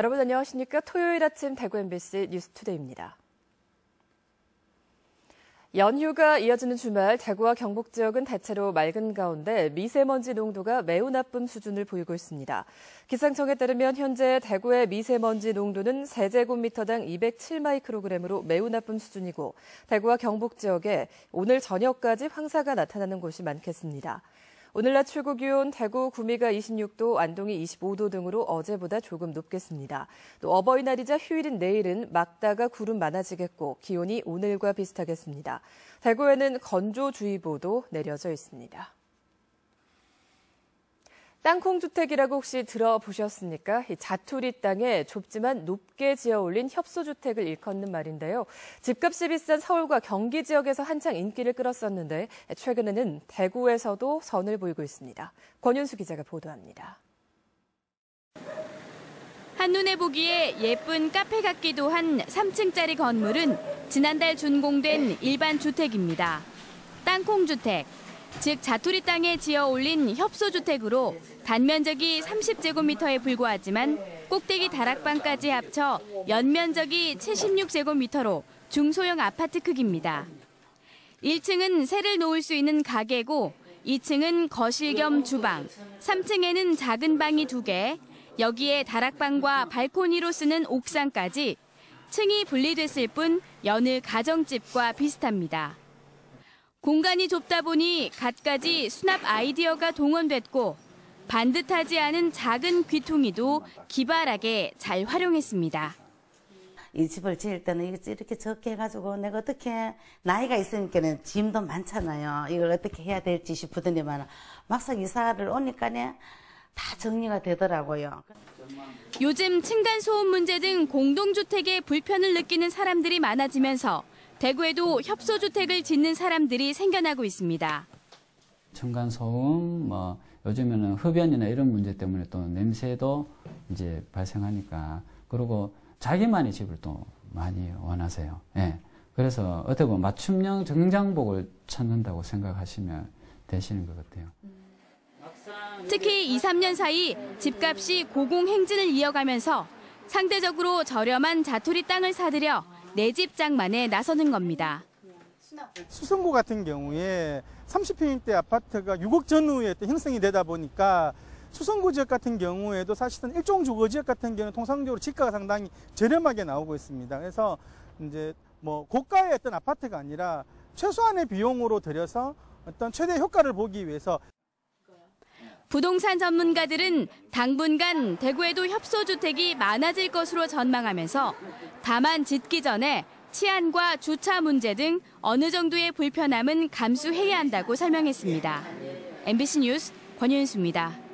여러분 안녕하십니까? 토요일 아침 대구 MBC 뉴스투데이입니다. 연휴가 이어지는 주말 대구와 경북 지역은 대체로 맑은 가운데 미세먼지 농도가 매우 나쁨 수준을 보이고 있습니다. 기상청에 따르면 현재 대구의 미세먼지 농도는 세제곱미터당 207마이크로그램으로 매우 나쁨 수준이고 대구와 경북 지역에 오늘 저녁까지 황사가 나타나는 곳이 많겠습니다. 오늘 낮 최고 기온 대구 구미가 26도, 안동이 25도 등으로 어제보다 조금 높겠습니다. 또 어버이날이자 휴일인 내일은 맑다가 구름 많아지겠고 기온이 오늘과 비슷하겠습니다. 대구에는 건조주의보도 내려져 있습니다. 땅콩주택이라고 혹시 들어보셨습니까? 이 자투리 땅에 좁지만 높게 지어올린 협소주택을 일컫는 말인데요. 집값이 비싼 서울과 경기 지역에서 한창 인기를 끌었었는데 최근에는 대구에서도 선을 보이고 있습니다. 권윤수 기자가 보도합니다. 한눈에 보기에 예쁜 카페 같기도 한 3층짜리 건물은 지난달 준공된 일반 주택입니다. 땅콩주택. 즉 자투리 땅에 지어 올린 협소주택으로 단면적이 30제곱미터에 불과하지만 꼭대기 다락방까지 합쳐 연면적이 76제곱미터로 중소형 아파트 크기입니다. 1층은 새를 놓을 수 있는 가게고 2층은 거실 겸 주방, 3층에는 작은 방이 2개, 여기에 다락방과 발코니로 쓰는 옥상까지 층이 분리됐을 뿐 여느 가정집과 비슷합니다. 공간이 좁다 보니 갖가지 수납 아이디어가 동원됐고 반듯하지 않은 작은 귀퉁이도 기발하게 잘 활용했습니다. 이 집을 지을 때는 이렇게 적게 해가지고 내가 어떻게 나이가 있으니까는 짐도 많잖아요. 이걸 어떻게 해야 될지 싶더니만 막상 이사를 오니까는 다 정리가 되더라고요. 요즘 층간소음 문제 등 공동주택에 불편을 느끼는 사람들이 많아지면서 대구에도 협소주택을 짓는 사람들이 생겨나고 있습니다. 층간소음, 요즘에는 흡연이나 이런 문제 때문에 또 냄새도 이제 발생하니까 그리고 자기만의 집을 또 많이 원하세요. 예. 그래서 어떻게 보면 맞춤형 정장복을 찾는다고 생각하시면 되시는 것 같아요. 특히 2, 3년 사이 집값이 고공행진을 이어가면서 상대적으로 저렴한 자투리 땅을 사들여 내 집 장만에 나서는 겁니다. 수성구 같은 경우에 30평대 아파트가 6억 전후에 형성이 되다 보니까 수성구 지역 같은 경우에도 사실은 일종 주거 지역 같은 경우는 통상적으로 지가가 상당히 저렴하게 나오고 있습니다. 그래서 이제 고가의 어떤 아파트가 아니라 최소한의 비용으로 들여서 어떤 최대 효과를 보기 위해서 부동산 전문가들은 당분간 대구에도 협소주택이 많아질 것으로 전망하면서 다만 짓기 전에 치안과 주차 문제 등 어느 정도의 불편함은 감수해야 한다고 설명했습니다. MBC 뉴스 권윤수입니다.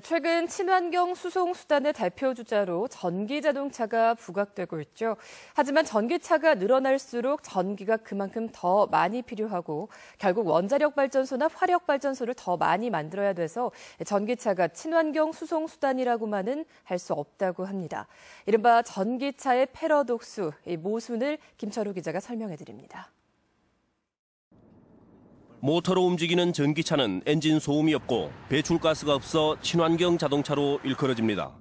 최근 친환경 수송수단의 대표 주자로 전기자동차가 부각되고 있죠. 하지만 전기차가 늘어날수록 전기가 그만큼 더 많이 필요하고 결국 원자력 발전소나 화력 발전소를 더 많이 만들어야 돼서 전기차가 친환경 수송수단이라고만은 할 수 없다고 합니다. 이른바 전기차의 패러독스, 이 모순을 김철우 기자가 설명해 드립니다. 모터로 움직이는 전기차는 엔진 소음이 없고 배출가스가 없어 친환경 자동차로 일컬어집니다.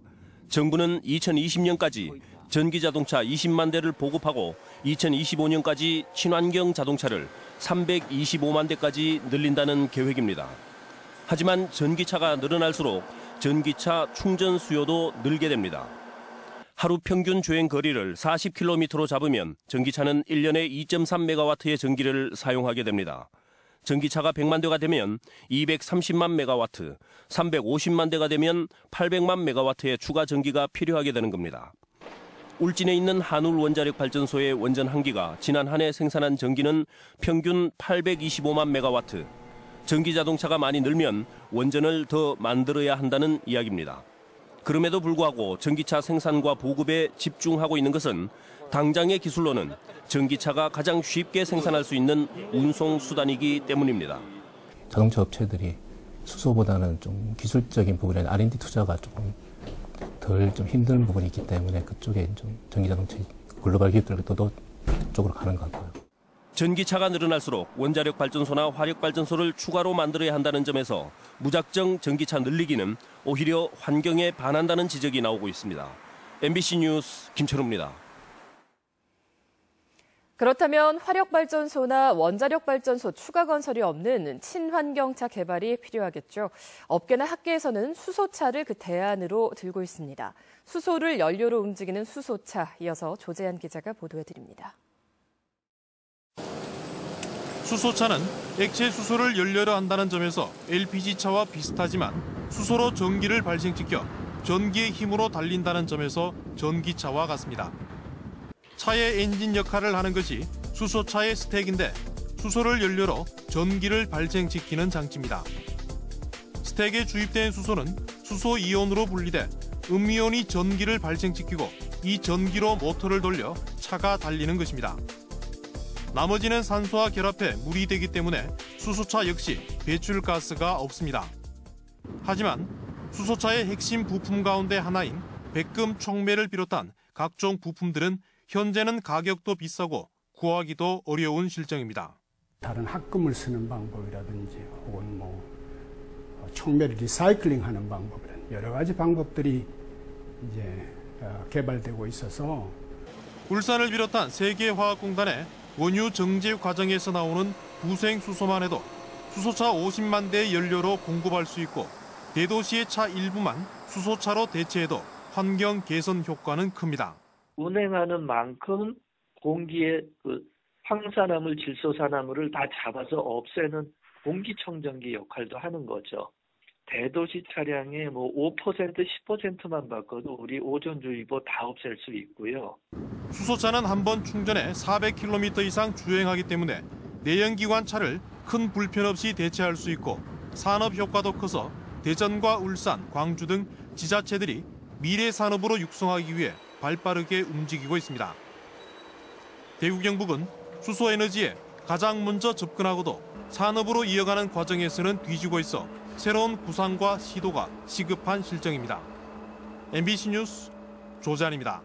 정부는 2020년까지 전기자동차 20만 대를 보급하고 2025년까지 친환경 자동차를 325만 대까지 늘린다는 계획입니다. 하지만 전기차가 늘어날수록 전기차 충전 수요도 늘게 됩니다. 하루 평균 주행 거리를 40km로 잡으면 전기차는 1년에 2.3메가와트의 전기를 사용하게 됩니다. 전기차가 100만 대가 되면 230만 메가와트, 350만 대가 되면 800만 메가와트의 추가 전기가 필요하게 되는 겁니다. 울진에 있는 한울 원자력 발전소의 원전 한 기가 지난 한 해 생산한 전기는 평균 825만 메가와트. 전기자동차가 많이 늘면 원전을 더 만들어야 한다는 이야기입니다. 그럼에도 불구하고 전기차 생산과 보급에 집중하고 있는 것은 당장의 기술로는 전기차가 가장 쉽게 생산할 수 있는 운송수단이기 때문입니다. 자동차 업체들이 수소보다는 좀 기술적인 부분에 R&D 투자가 조금 덜 좀 힘든 부분이 있기 때문에 그쪽에 좀 전기자동차 글로벌 기업들도 그쪽으로 가는 것 같고요. 전기차가 늘어날수록 원자력 발전소나 화력 발전소를 추가로 만들어야 한다는 점에서 무작정 전기차 늘리기는 오히려 환경에 반한다는 지적이 나오고 있습니다. MBC 뉴스 김철우입니다. 그렇다면 화력발전소나 원자력발전소 추가 건설이 없는 친환경차 개발이 필요하겠죠. 업계나 학계에서는 수소차를 그 대안으로 들고 있습니다. 수소를 연료로 움직이는 수소차, 이어서 조재한 기자가 보도해드립니다. 수소차는 액체 수소를 연료로 한다는 점에서 LPG차와 비슷하지만 수소로 전기를 발생시켜 전기의 힘으로 달린다는 점에서 전기차와 같습니다. 차의 엔진 역할을 하는 것이 수소차의 스택인데 수소를 연료로 전기를 발생시키는 장치입니다. 스택에 주입된 수소는 수소 이온으로 분리돼 음이온이 전기를 발생시키고 이 전기로 모터를 돌려 차가 달리는 것입니다. 나머지는 산소와 결합해 물이 되기 때문에 수소차 역시 배출가스가 없습니다. 하지만 수소차의 핵심 부품 가운데 하나인 백금 촉매를 비롯한 각종 부품들은 현재는 가격도 비싸고 구하기도 어려운 실정입니다. 다른 합금을 쓰는 방법이라든지 혹은 촉매를 리사이클링하는 방법이라든지 여러 가지 방법들이 이제 개발되고 있어서 울산을 비롯한 세계화학공단의 원유 정제 과정에서 나오는 부생수소만 해도 수소차 50만 대의 연료로 공급할 수 있고 대도시의 차 일부만 수소차로 대체해도 환경 개선 효과는 큽니다. 운행하는 만큼 공기의 황산화물, 질소산화물을 다 잡아서 없애는 공기청정기 역할도 하는 거죠. 대도시 차량의 5%, 10%만 바꿔도 우리 오존주의보 다 없앨 수 있고요. 수소차는 한 번 충전에 400km 이상 주행하기 때문에 내연기관 차를 큰 불편 없이 대체할 수 있고 산업 효과도 커서 대전과 울산, 광주 등 지자체들이 미래 산업으로 육성하기 위해 발빠르게 움직이고 있습니다. 대구 경북은 수소에너지에 가장 먼저 접근하고도 산업으로 이어가는 과정에서는 뒤지고 있어 새로운 구상과 시도가 시급한 실정입니다. MBC 뉴스 조재한입니다.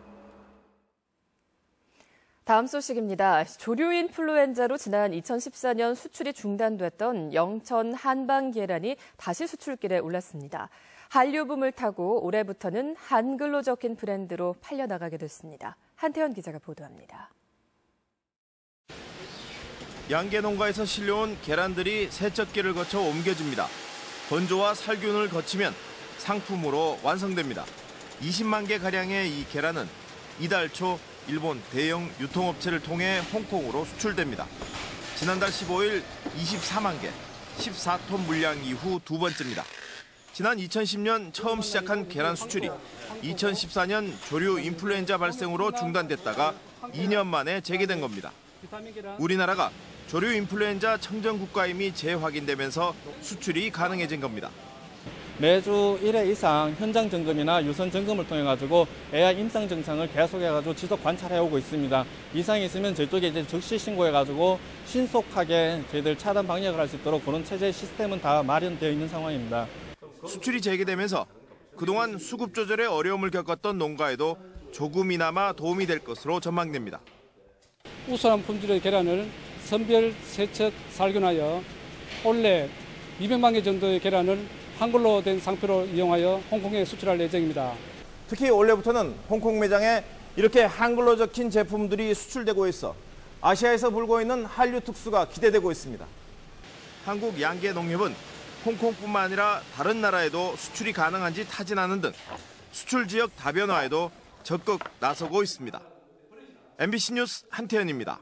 다음 소식입니다. 조류 인플루엔자로 지난 2014년 수출이 중단됐던 영천 한방 계란이 다시 수출길에 올랐습니다. 한류붐을 타고 올해부터는 한글로 적힌 브랜드로 팔려나가게 됐습니다. 한태현 기자가 보도합니다. 양계 농가에서 실려온 계란들이 세척기를 거쳐 옮겨집니다. 건조와 살균을 거치면 상품으로 완성됩니다. 20만 개 가량의 이 계란은 이달 초 일본 대형 유통업체를 통해 홍콩으로 수출됩니다. 지난달 15일 24만 개, 14톤 물량 이후 두 번째입니다. 지난 2010년 처음 시작한 계란 수출이 2014년 조류 인플루엔자 발생으로 중단됐다가 2년 만에 재개된 겁니다. 우리나라가 조류 인플루엔자 청정 국가임이 재확인되면서 수출이 가능해진 겁니다. 매주 1회 이상 현장 점검이나 유선 점검을 통해 가지고 AI 임상 증상을 계속해 가지고 지속 관찰해 오고 있습니다. 이상이 있으면 저희 쪽에 이제 즉시 신고해 가지고 신속하게 저희들 차단 방역을 할 수 있도록 그런 체제 시스템은 다 마련되어 있는 상황입니다. 수출이 재개되면서 그동안 수급 조절에 어려움을 겪었던 농가에도 조금이나마 도움이 될 것으로 전망됩니다. 우수한 품질의 계란을 선별, 세척, 살균하여 올해 200만 개 정도의 계란을 한글로 된 상표로 이용하여 홍콩에 수출할 예정입니다. 특히 올해부터는 홍콩 매장에 이렇게 한글로 적힌 제품들이 수출되고 있어 아시아에서 불고 있는 한류 특수가 기대되고 있습니다. 한국 양계농협은 홍콩뿐만 아니라 다른 나라에도 수출이 가능한지 타진하는 등 수출 지역 다변화에도 적극 나서고 있습니다. MBC 뉴스 한태현입니다.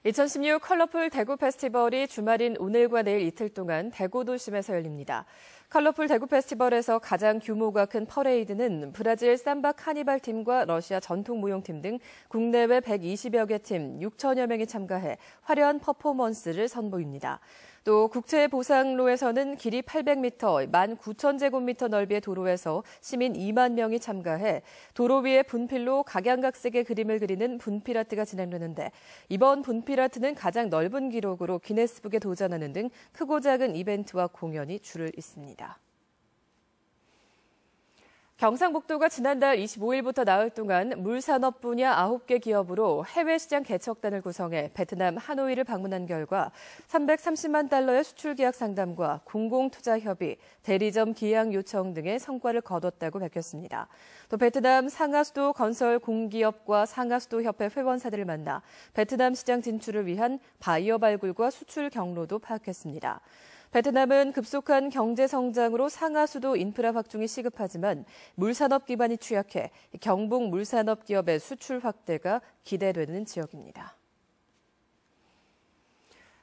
2016 컬러풀 대구 페스티벌이 주말인 오늘과 내일 이틀 동안 대구 도심에서 열립니다. 컬러풀 대구 페스티벌에서 가장 규모가 큰 퍼레이드는 브라질 삼바 카니발 팀과 러시아 전통 무용팀 등 국내외 120여 개 팀 6천여 명이 참가해 화려한 퍼포먼스를 선보입니다. 또 국제보상로에서는 길이 800m, 19,000제곱미터 넓이의 도로에서 시민 2만 명이 참가해 도로 위에 분필로 각양각색의 그림을 그리는 분필 아트가 진행되는데 이번 분필 아트는 가장 넓은 기록으로 기네스북에 도전하는 등 크고 작은 이벤트와 공연이 줄을 잇습니다. 경상북도가 지난달 25일부터 나흘 동안 물산업 분야 9개 기업으로 해외 시장 개척단을 구성해 베트남 하노이를 방문한 결과 330만 달러의 수출 계약 상담과 공공투자 협의, 대리점 기약 요청 등의 성과를 거뒀다고 밝혔습니다. 또 베트남 상하수도 건설 공기업과 상하수도 협회 회원사들을 만나 베트남 시장 진출을 위한 바이어 발굴과 수출 경로도 파악했습니다. 베트남은 급속한 경제 성장으로 상하수도 인프라 확충이 시급하지만 물산업 기반이 취약해 경북 물산업 기업의 수출 확대가 기대되는 지역입니다.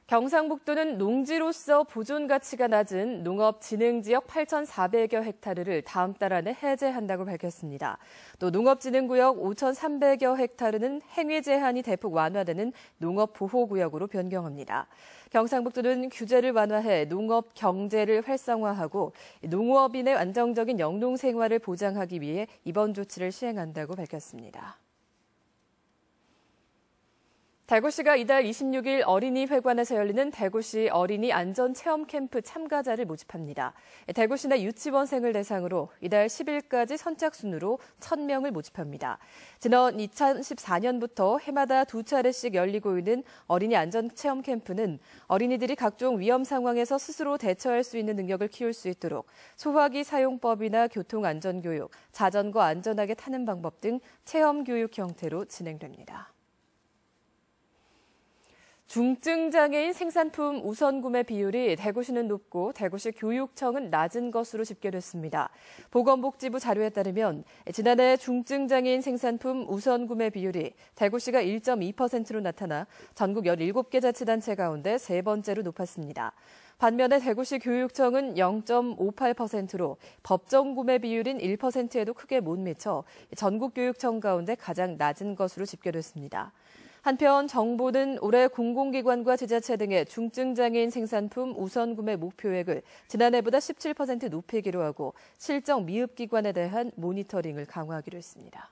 경상북도는 농지로서 보존 가치가 낮은 농업진흥지역 8,400여 헥타르를 다음 달 안에 해제한다고 밝혔습니다. 또 농업진흥구역 5,300여 헥타르는 행위 제한이 대폭 완화되는 농업보호구역으로 변경합니다. 경상북도는 규제를 완화해 농업 경제를 활성화하고 농업인의 안정적인 영농 생활을 보장하기 위해 이번 조치를 시행한다고 밝혔습니다. 대구시가 이달 26일 어린이회관에서 열리는 대구시 어린이 안전체험 캠프 참가자를 모집합니다. 대구시 내 유치원생을 대상으로 이달 10일까지 선착순으로 1,000명을 모집합니다. 지난 2014년부터 해마다 2차례씩 열리고 있는 어린이 안전체험 캠프는 어린이들이 각종 위험 상황에서 스스로 대처할 수 있는 능력을 키울 수 있도록 소화기 사용법이나 교통안전교육, 자전거 안전하게 타는 방법 등 체험교육 형태로 진행됩니다. 중증장애인 생산품 우선 구매 비율이 대구시는 높고 대구시 교육청은 낮은 것으로 집계됐습니다. 보건복지부 자료에 따르면 지난해 중증장애인 생산품 우선 구매 비율이 대구시가 1.2%로 나타나 전국 17개 자치단체 가운데 세 번째로 높았습니다. 반면에 대구시 교육청은 0.58%로 법정 구매 비율인 1%에도 크게 못 미쳐 전국 교육청 가운데 가장 낮은 것으로 집계됐습니다. 한편 정부는 올해 공공기관과 지자체 등의 중증장애인 생산품 우선 구매 목표액을 지난해보다 17% 높이기로 하고 실정 미흡 기관에 대한 모니터링을 강화하기로 했습니다.